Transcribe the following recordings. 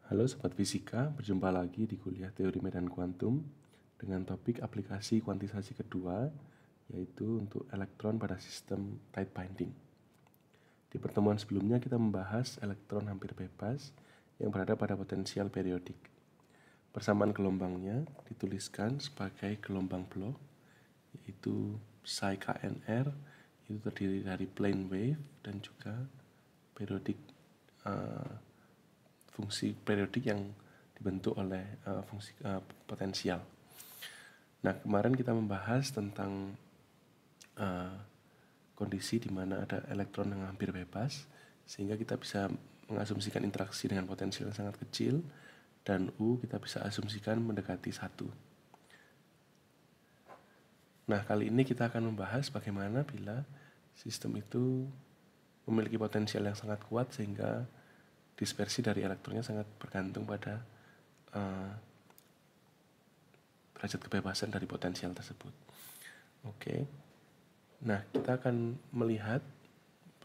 Halo Sobat Fisika, berjumpa lagi di kuliah Teori Medan Kuantum dengan topik aplikasi kuantisasi kedua, yaitu untuk elektron pada sistem tight binding. Di pertemuan sebelumnya kita membahas elektron hampir bebas yang berada pada potensial periodik. Persamaan gelombangnya dituliskan sebagai gelombang Bloch, yaitu psi KNR, itu terdiri dari plane wave dan juga periodik fungsi periodik yang dibentuk oleh fungsi potensial. Nah, kemarin kita membahas tentang kondisi di mana ada elektron yang hampir bebas, sehingga kita bisa mengasumsikan interaksi dengan potensial yang sangat kecil, dan U kita bisa asumsikan mendekati 1. Nah, kali ini kita akan membahas bagaimana bila sistem itu memiliki potensial yang sangat kuat sehingga dispersi dari elektronnya sangat bergantung pada derajat kebebasan dari potensial tersebut. Oke. Nah, kita akan melihat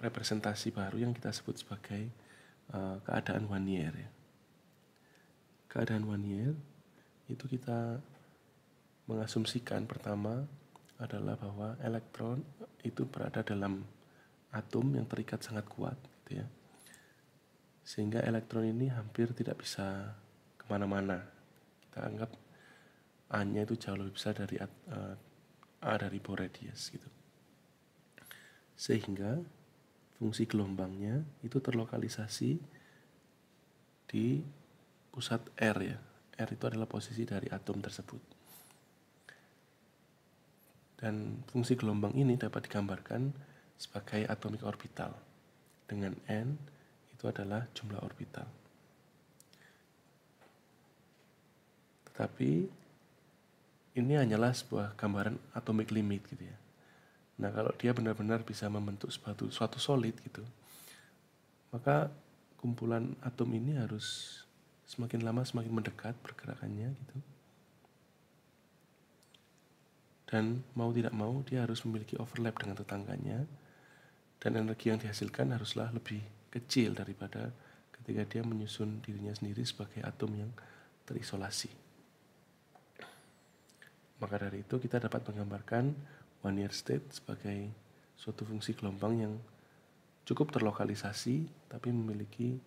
representasi baru yang kita sebut sebagai keadaan Wannier ya. Keadaan Wannier itu kita mengasumsikan pertama adalah bahwa elektron itu berada dalam atom yang terikat sangat kuat gitu ya. Sehingga elektron ini hampir tidak bisa kemana-mana. Kita anggap A-nya itu jauh lebih besar dari A dari Bohr radius gitu. Sehingga fungsi gelombangnya itu terlokalisasi di pusat R ya. R itu adalah posisi dari atom tersebut. Dan fungsi gelombang ini dapat digambarkan sebagai atomic orbital. Dengan N itu adalah jumlah orbital. Tetapi ini hanyalah sebuah gambaran atomic limit gitu ya. Nah, kalau dia benar-benar bisa membentuk suatu solid gitu, maka kumpulan atom ini harus semakin lama semakin mendekat pergerakannya gitu. Dan mau tidak mau dia harus memiliki overlap dengan tetangganya, dan energi yang dihasilkan haruslah lebih kecil daripada ketika dia menyusun dirinya sendiri sebagai atom yang terisolasi. Maka dari itu kita dapat menggambarkan Wannier state sebagai suatu fungsi gelombang yang cukup terlokalisasi tapi memiliki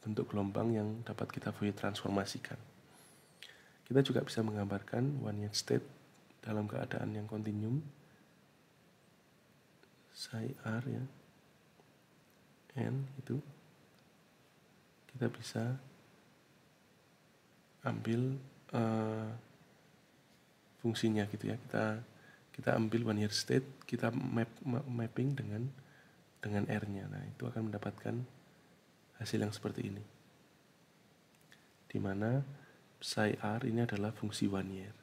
bentuk gelombang yang dapat kita Fourier transformasikan. Kita juga bisa menggambarkan Wannier state dalam keadaan yang kontinum, psi R ya, N itu kita bisa ambil fungsinya gitu ya. Kita ambil Wannier state, kita mapping dengan R-nya. Nah, itu akan mendapatkan hasil yang seperti ini. Di mana psi R ini adalah fungsi Wannier.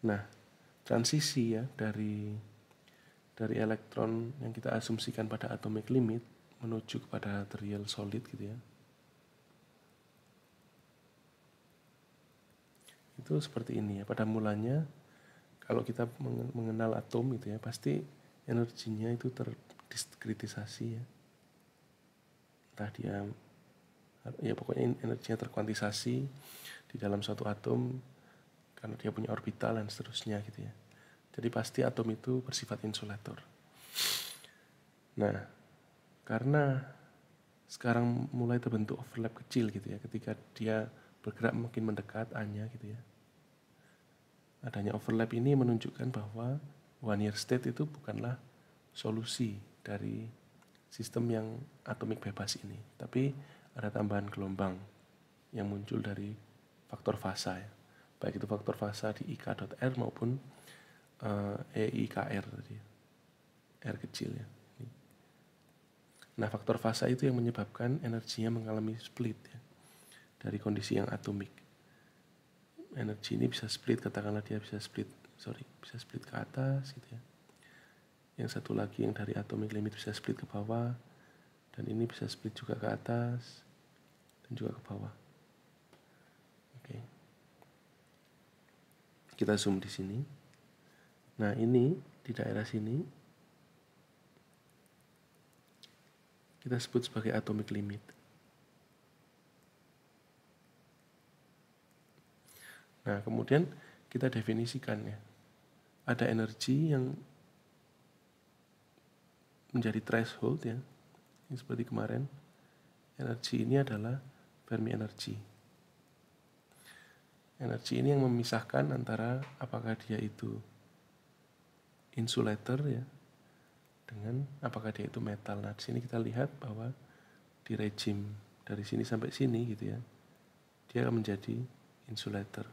Nah, transisi ya dari elektron yang kita asumsikan pada atomic limit menuju kepada the real solid gitu ya. Itu seperti ini ya. Pada mulanya kalau kita mengenal atom gitu ya, pasti energinya itu terdiskritisasi ya. Entah dia ya pokoknya energinya terkuantisasi di dalam suatu atom karena dia punya orbital dan seterusnya gitu ya. Jadi pasti atom itu bersifat insulator. Nah, karena sekarang mulai terbentuk overlap kecil gitu ya, ketika dia bergerak makin mendekat A-nya gitu ya. Adanya overlap ini menunjukkan bahwa Wannier state itu bukanlah solusi dari sistem yang atomik bebas ini, tapi ada tambahan gelombang yang muncul dari faktor fasa ya. Baik itu faktor fasa di IK.R maupun EIKR tadi, R kecil ya. Nah, faktor fasa itu yang menyebabkan energinya mengalami split ya, dari kondisi yang atomik. Energi ini bisa split, katakanlah dia bisa split ke atas gitu ya. Yang satu lagi yang dari atomic limit bisa split ke bawah, dan ini bisa split juga ke atas dan juga ke bawah. Oke. Kita zoom di sini. Nah, ini di daerah sini kita sebut sebagai atomic limit. Nah, kemudian kita definisikan ya. Ada energi yang menjadi threshold ya. Ini seperti kemarin. Energi ini adalah Fermi energy. Energi ini yang memisahkan antara apakah dia itu insulator ya dengan apakah dia itu metal. Nah, di sini kita lihat bahwa di regime dari sini sampai sini gitu ya, dia akan menjadi insulator.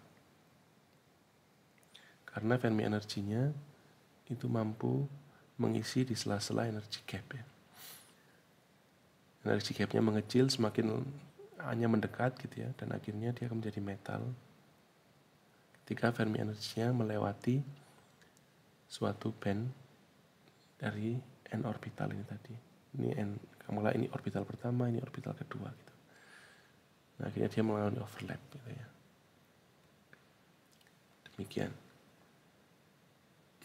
Karena Fermi energinya itu mampu mengisi di sela-sela energi gap ya. Energi gapnya mengecil semakin hanya mendekat gitu ya, dan akhirnya dia akan menjadi metal ketika Fermi energinya melewati suatu band dari n orbital ini tadi. Ini n, mulai ini orbital pertama, ini orbital kedua gitu. Nah, akhirnya dia mengalami overlap gitu ya. Demikian.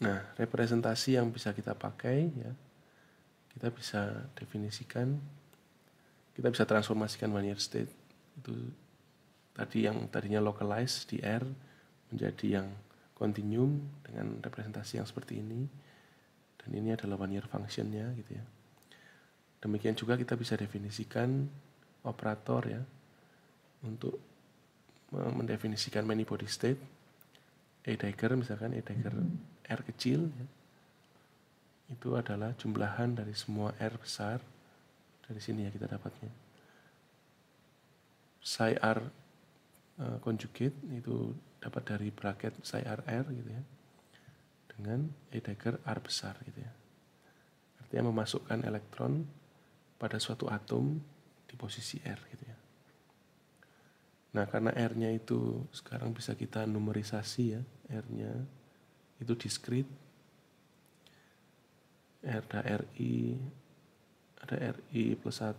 Nah, representasi yang bisa kita pakai ya, kita bisa definisikan, kita bisa transformasikan one year state itu tadi yang tadinya localized di R menjadi yang continuum dengan representasi yang seperti ini, dan ini adalah one year functionnya gitu ya. Demikian juga kita bisa definisikan operator ya untuk mendefinisikan many body state. E-dagger misalkan E-dagger R kecil ya, itu adalah jumlahan dari semua R besar. Dari sini ya kita dapatnya psi R conjugate itu dapat dari bracket psi R gitu ya, dengan E-dagger R besar gitu ya. Artinya memasukkan elektron pada suatu atom di posisi R gitu ya. Nah, karena R-nya itu sekarang bisa kita numerisasi ya, R-nya itu discrete. Ada RI plus 1,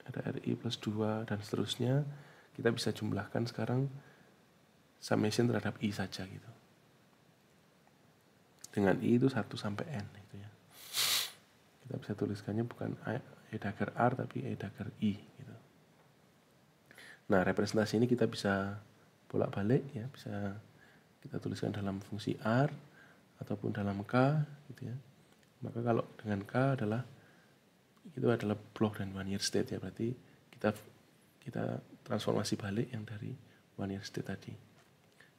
ada RI plus 2, dan seterusnya. Kita bisa jumlahkan sekarang summation terhadap I saja gitu. Dengan I itu 1 sampai N gitu ya. Kita bisa tuliskannya bukan E-dagger R tapi E-dagger I gitu. Nah, representasi ini kita bisa bolak-balik ya, bisa kita tuliskan dalam fungsi R ataupun dalam K gitu ya. Maka kalau dengan K itu adalah block dan one year state ya, berarti kita transformasi balik yang dari one year state tadi.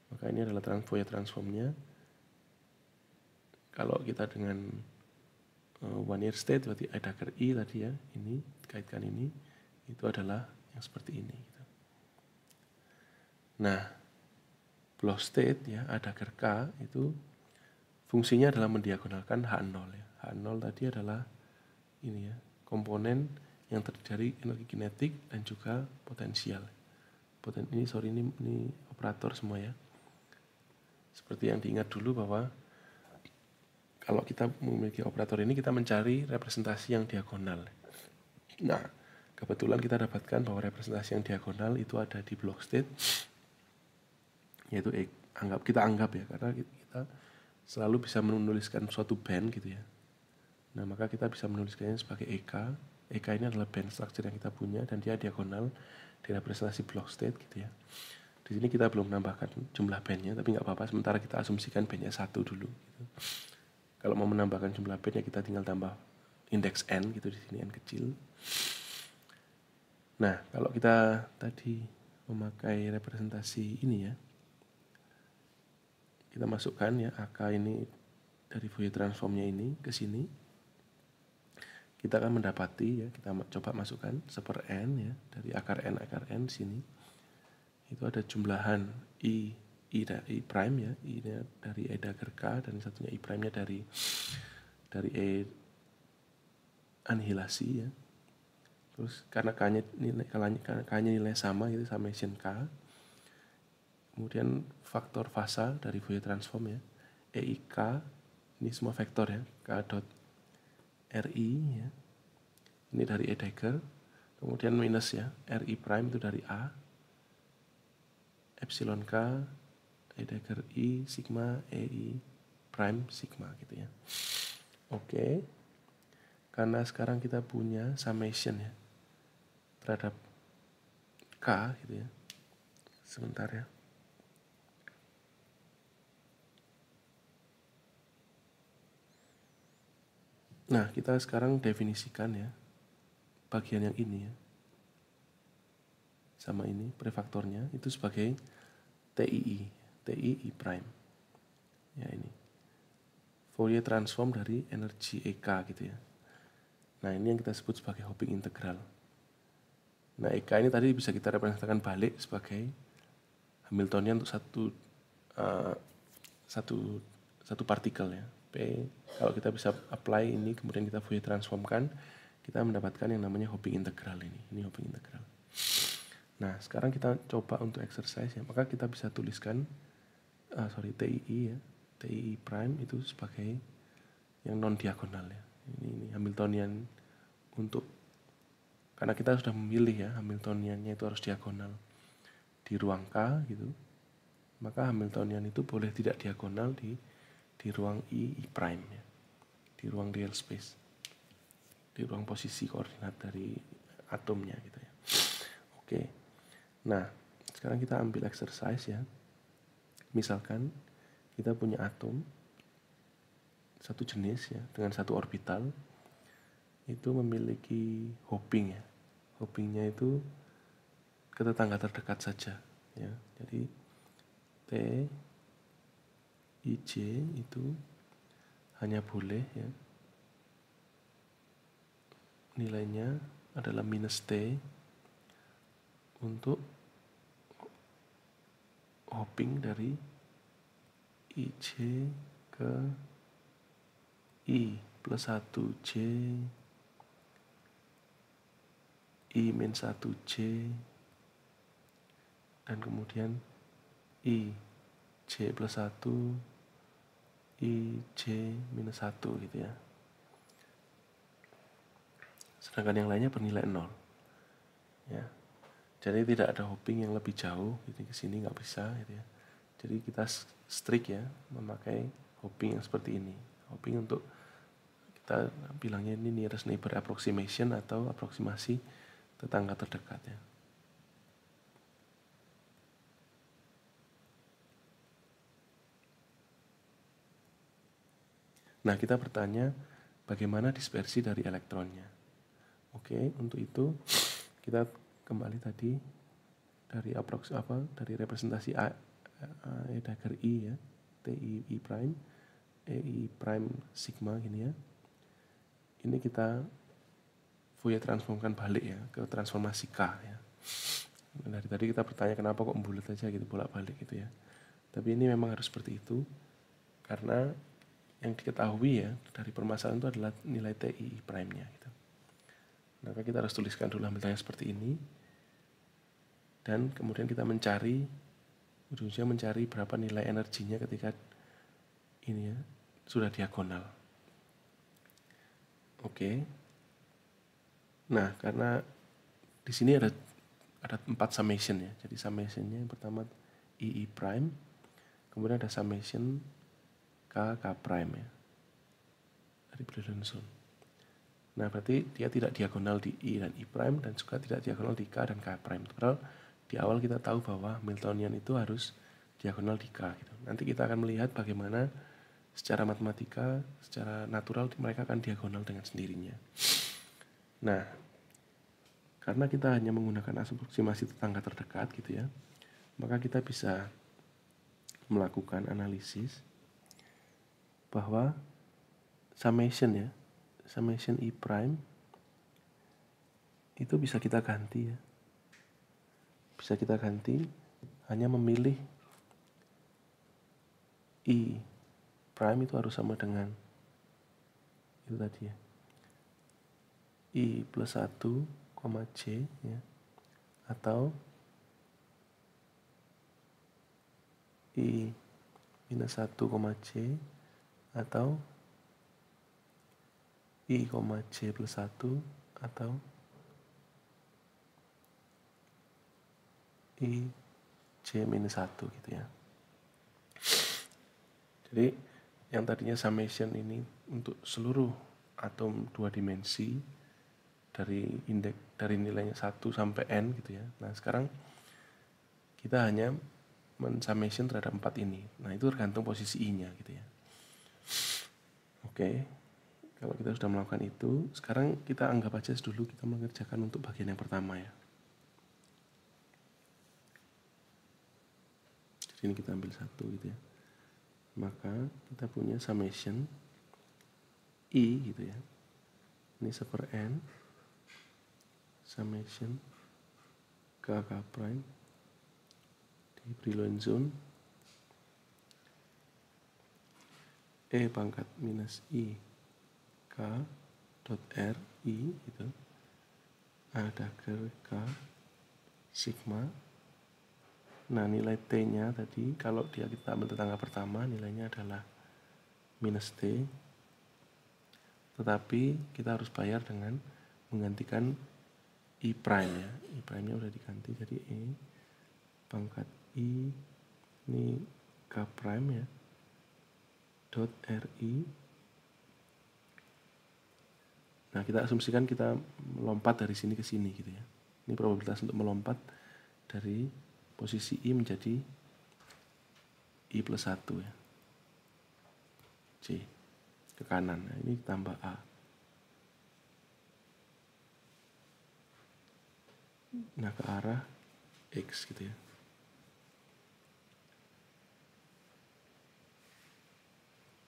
Maka ini adalah Fourier transformnya. Kalau kita dengan one year state berarti E-dagger I tadi ya, ini kaitkan ini, itu adalah yang seperti ini gitu. Nah, block state ya, E-dagger K itu fungsinya adalah mendiagonalkan H0 ya. H0 tadi adalah ini ya, komponen yang terdiri dari energi kinetik dan juga potensial. Ini operator semua ya. Seperti yang diingat dulu bahwa kalau kita memiliki operator ini, kita mencari representasi yang diagonal. Nah, kebetulan kita dapatkan bahwa representasi yang diagonal itu ada di block state, yaitu kita anggap ya, karena kita selalu bisa menuliskan suatu band gitu ya. Nah, maka kita bisa menuliskannya sebagai EK. EK ini adalah band structure yang kita punya dan dia diagonal di representasi block state gitu ya. Di sini kita belum menambahkan jumlah bandnya, tapi nggak apa-apa. Sementara kita asumsikan bandnya 1 dulu. Gitu. Kalau mau menambahkan jumlah band ya kita tinggal tambah indeks n gitu, di sini n kecil. Nah, kalau kita tadi memakai representasi ini ya, kita masukkan ya AK ini dari Fourier transformnya ini ke sini. Kita akan mendapati ya, kita coba masukkan 1/n ya, dari akar n sini. Itu ada jumlahan I prime ya, I dari E-dagger K, dan satunya I prime-nya dari E anihilasi ya. Terus karena K-nya nilai sama, itu summation K. Kemudian faktor fasa dari Fourier transform ya, EIK, ini semua vektor ya, K dot RI ya. Ini dari E-dagger. Kemudian minus ya, RI prime itu dari A. Epsilon K, E-dagger I, sigma, EI prime, sigma gitu ya. Oke. karena sekarang kita punya summation ya terhadap K gitu ya. Sebentar ya. Nah, kita sekarang definisikan ya bagian yang ini ya. Sama ini prefaktornya itu sebagai TII prime. Ya ini. Fourier transform dari energi EK gitu ya. Nah, ini yang kita sebut sebagai Hoping integral. Nah, EK ini tadi bisa kita representasikan balik sebagai Hamiltonian untuk satu partikel ya. P, kalau kita bisa apply ini kemudian kita Fourier transformkan, kita mendapatkan yang namanya Hoping integral ini. Ini Hoping integral. Nah, sekarang kita coba untuk exercise ya. Maka kita bisa tuliskan TII ya. TII prime itu sebagai yang non diagonal ya. Ini Hamiltonian untuk, karena kita sudah memilih ya Hamiltoniannya itu harus diagonal di ruang K gitu. Maka Hamiltonian itu boleh tidak diagonal di ruang I prime ya. Di ruang real space. Di ruang posisi koordinat dari atomnya gitu ya. Oke. Nah, sekarang kita ambil exercise ya. Misalkan kita punya atom satu jenis ya dengan satu orbital itu memiliki Hoping ya. Hopingnya itu ke tetangga terdekat saja ya. Jadi T IJ itu hanya boleh ya nilainya adalah minus T untuk Hoping dari IJ ke I plus 1J I min 1J dan kemudian I J plus 1 I J minus 1 gitu ya. Sedangkan yang lainnya bernilai 0 ya. Jadi tidak ada Hoping yang lebih jauh gitu, ke sini nggak bisa gitu ya. Jadi kita strict ya memakai Hoping yang seperti ini. Hoping untuk kita bilangnya ini nearest neighbor approximation atau aproksimasi tetangga terdekat ya. Nah, kita bertanya bagaimana dispersi dari elektronnya. Oke, untuk itu kita kembali tadi dari dari representasi dagger I ya, TI prime, EI prime sigma gini ya. Ini kita Fourier transformkan balik ya ke transformasi K ya. Dari tadi kita bertanya kenapa kok bulat aja gitu bolak-balik gitu ya. Tapi ini memang harus seperti itu karena yang diketahui ya dari permasalahan itu adalah nilai TI prime-nya gitu. Maka kita harus tuliskan dulu Hamiltonnya seperti ini. Dan kemudian kita mencari ujungnya mencari berapa nilai energinya ketika ini ya sudah diagonal. Oke. Nah, karena di sini ada 4 summation ya. Jadi summationnya yang pertama II prime, kemudian ada summation K prime ya. Dari Bredinson. Nah, berarti dia tidak diagonal di I dan I prime dan juga tidak diagonal di K dan K prime. Padahal di awal kita tahu bahwa Hamiltonian itu harus diagonal di K gitu. Nanti kita akan melihat bagaimana secara matematika, secara natural mereka akan diagonal dengan sendirinya. Nah, karena kita hanya menggunakan aproksimasi tetangga terdekat gitu ya, maka kita bisa melakukan analisis bahwa summation ya, summation I prime itu bisa kita ganti ya. Bisa kita ganti hanya memilih I prime itu harus sama dengan itu tadi ya. I plus 1, J ya. Atau I minus 1, J atau I, J plus 1 atau I J minus 1 gitu ya. Jadi yang tadinya summation ini untuk seluruh atom 2 dimensi dari dari nilainya 1 sampai n gitu ya. Nah, sekarang kita hanya men-summation terhadap 4 ini. Nah, itu tergantung posisi i-nya gitu ya. Oke. Kalau kita sudah melakukan itu, sekarang kita anggap aja dulu kita mengerjakan untuk bagian yang pertama ya. Jadi ini kita ambil 1 gitu ya. Maka kita punya summation i gitu ya. Ini 1/n summation k prime di Brillouin zone e pangkat minus i k dot r i gitu a dagger k sigma. Nah, nilai t nya tadi kalau kita ambil tetangga pertama nilainya adalah minus t, tetapi kita harus bayar dengan menggantikan i prime ya. I prime nya udah diganti jadi e pangkat i ini k prime ya dot ri. Nah, kita asumsikan kita melompat dari sini ke sini gitu ya. Ini probabilitas untuk melompat dari posisi i menjadi i plus 1 ya. C ke kanan. Nah, ini tambah a. Nah, ke arah x gitu ya.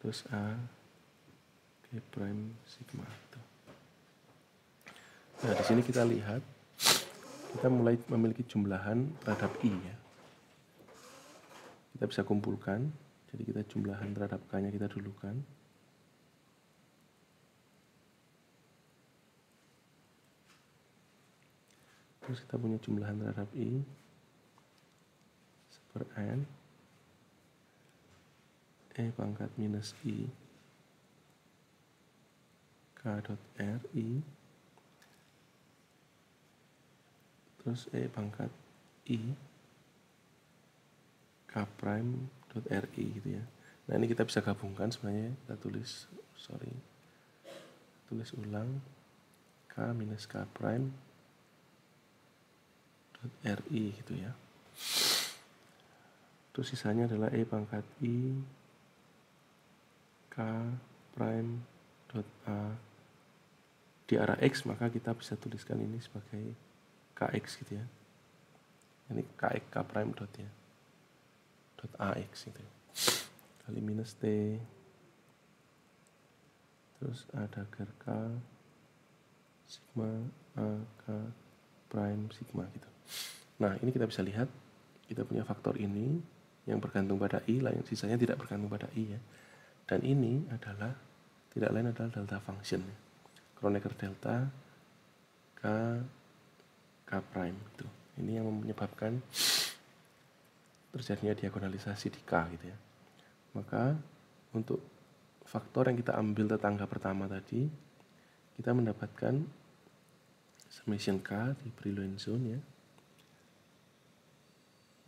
Terus a k prime sigma gitu. Nah, di sini kita lihat kita mulai memiliki jumlahan terhadap i ya. Kita bisa kumpulkan. Jadi kita jumlahan terhadap k-nya kita dulukan. Terus kita punya jumlahan terhadap i 1/n e pangkat minus i k dot r i terus e pangkat i k prime dot r i gitu ya. Nah, ini kita bisa gabungkan sebenarnya. Kita tulis ulang k minus k prime dot r i gitu ya. Terus sisanya adalah e pangkat i k prime dot a di arah x, maka kita bisa tuliskan ini sebagai kx gitu ya. Ini kx k prime dot ya dot ax gitu ya. Kali minus t terus a dagger k sigma a k prime sigma gitu. Nah, ini kita bisa lihat kita punya faktor ini yang bergantung pada i, lain sisanya tidak bergantung pada i ya. Dan ini adalah tidak lain adalah delta function. Kronecker delta k prime itu. Ini yang menyebabkan terjadinya diagonalisasi di k gitu ya. Maka untuk faktor yang kita ambil tetangga pertama tadi, kita mendapatkan summation k di Brillouin zone ya.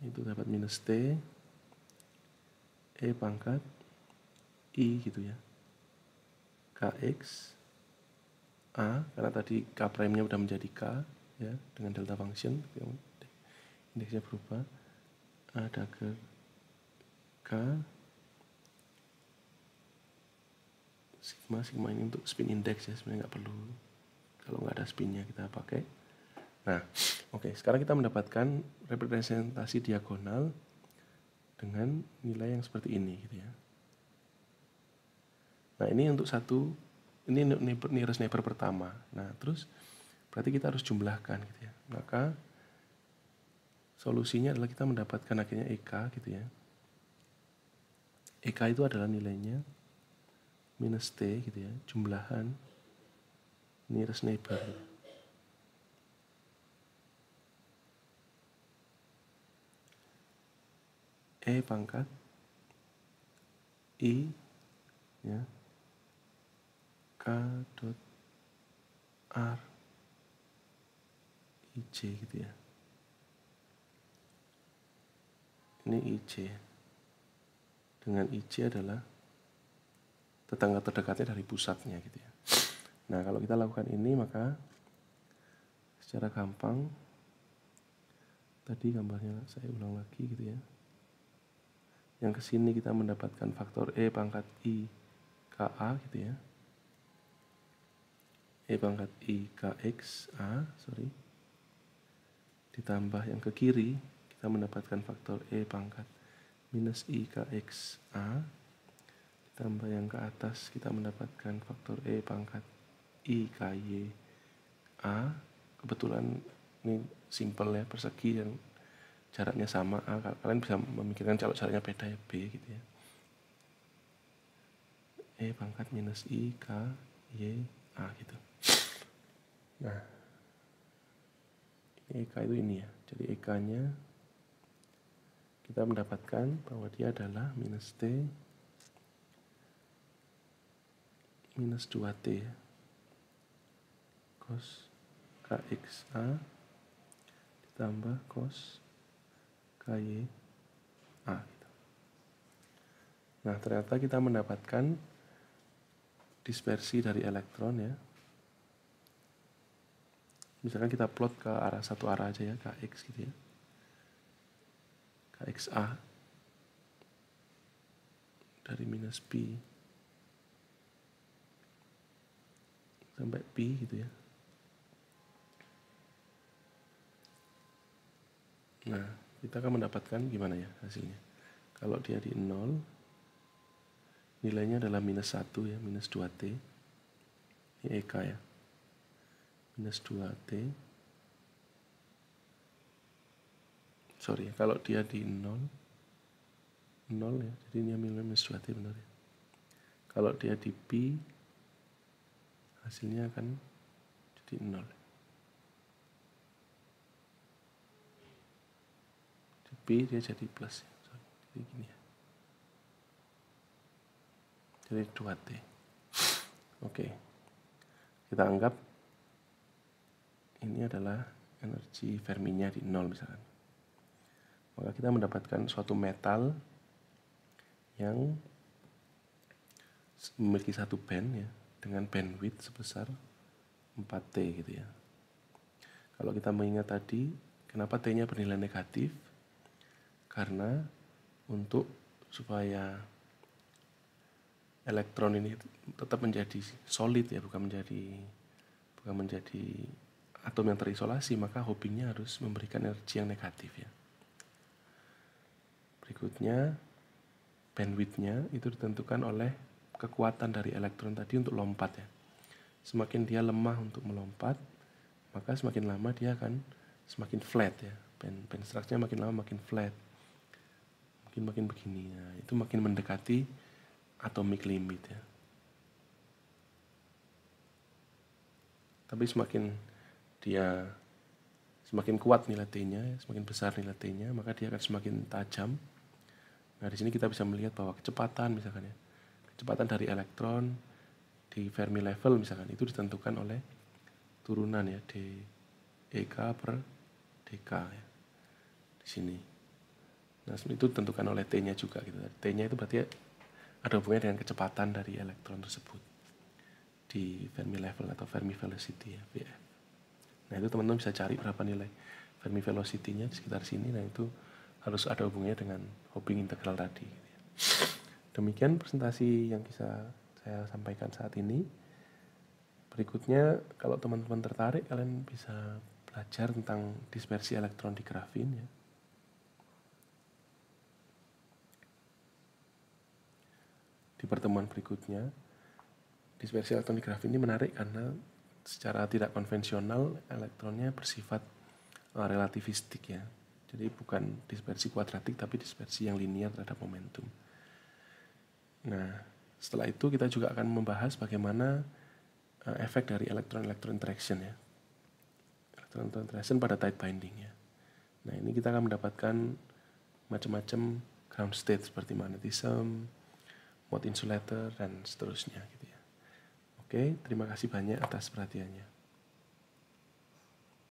Itu dapat minus t e pangkat i gitu ya. Kx a karena tadi k prime-nya udah menjadi k ya dengan delta function indeksnya berubah a dagger k sigma ini untuk spin index ya, sebenarnya nggak perlu kalau nggak ada spinnya kita pakai. Nah, oke, sekarang kita mendapatkan representasi diagonal dengan nilai yang seperti ini gitu ya. Nah, ini untuk ini nearest neighbor pertama. Nah, terus berarti kita harus jumlahkan gitu ya. Maka solusinya adalah kita mendapatkan akhirnya EK gitu ya. EK itu adalah nilainya minus T gitu ya, jumlahan nearest neighbor gitu. E pangkat I ya K dot R IJ gitu ya. Ini IJ. Dengan IJ adalah tetangga terdekatnya dari pusatnya gitu ya. Nah, kalau kita lakukan ini maka secara gampang, tadi gambarnya saya ulang lagi gitu ya. Yang ke sini kita mendapatkan faktor E pangkat I KA gitu ya. E pangkat I KX A, ditambah yang ke kiri kita mendapatkan faktor E pangkat minus I KX A, ditambah yang ke atas kita mendapatkan faktor E pangkat I KY A. Kebetulan ini simple ya, persegi yang jaraknya sama A. Kalian bisa memikirkan kalau jaraknya beda ya B gitu ya. E pangkat minus I KY A gitu. Nah, EK itu ini ya. Jadi EK-nya kita mendapatkan bahwa dia adalah minus T minus 2T ya. Cos KXA ditambah cos KY A gitu. Nah, ternyata kita mendapatkan dispersi dari elektron ya. Misalkan kita plot ke arah satu arah aja ya, KX gitu ya. KXA dari minus P sampai P gitu ya. Nah, kita akan mendapatkan gimana ya hasilnya. Kalau dia di 0, nilainya adalah minus 1 ya, minus 2T. Ini EK ya. Minus 2T. Kalau dia di 0 ya, jadi ini minus 2T benar ya. Kalau dia di P, hasilnya akan jadi 0. Di P dia jadi plus ya. Jadi gini ya. Jadi 2T. Oke. Kita anggap ini adalah energi Fermi-nya di 0 misalkan. Maka kita mendapatkan suatu metal yang memiliki satu band ya, dengan bandwidth sebesar 4T gitu ya. Kalau kita mengingat tadi, kenapa T-nya bernilai negatif? Karena supaya elektron ini tetap menjadi solid ya, bukan menjadi atom yang terisolasi, maka Hawking-nya harus memberikan energi yang negatif ya. Berikutnya, bandwidth-nya itu ditentukan oleh kekuatan dari elektron tadi untuk lompat ya. Semakin dia lemah untuk melompat, maka semakin lama dia akan semakin flat ya. Band structure-nya makin lama makin flat. Makin begini. Nah, itu makin mendekati atomic limit ya. Tapi semakin kuat nilai T-nya, semakin besar nilai T-nya, maka dia akan semakin tajam. Nah, di sini kita bisa melihat bahwa kecepatan misalkan ya. Kecepatan dari elektron di Fermi level misalkan itu ditentukan oleh turunan ya, dEK per dK ya. Di sini. Nah, itu ditentukan oleh T-nya juga gitu. T-nya itu berarti ada hubungannya dengan kecepatan dari elektron tersebut di Fermi level atau Fermi velocity ya, VF. Nah, itu teman-teman bisa cari berapa nilai Fermi velocity-nya di sekitar sini. Nah, itu harus ada hubungannya dengan Hawking integral tadi. Demikian presentasi yang bisa saya sampaikan saat ini. Berikutnya, kalau teman-teman tertarik, kalian bisa belajar tentang dispersi elektron di grafin ya. Di pertemuan berikutnya, dispersi elektron di grafin ini menarik karena secara tidak konvensional elektronnya bersifat relativistik ya. Jadi bukan dispersi kuadratik tapi dispersi yang linear terhadap momentum. Nah, setelah itu kita juga akan membahas bagaimana efek dari elektron-elektron interaction ya. Elektron interaction pada tight binding ya. Nah, ini kita akan mendapatkan macam-macam ground state seperti magnetism, mode insulator dan seterusnya gitu ya. Oke, terima kasih banyak atas perhatiannya.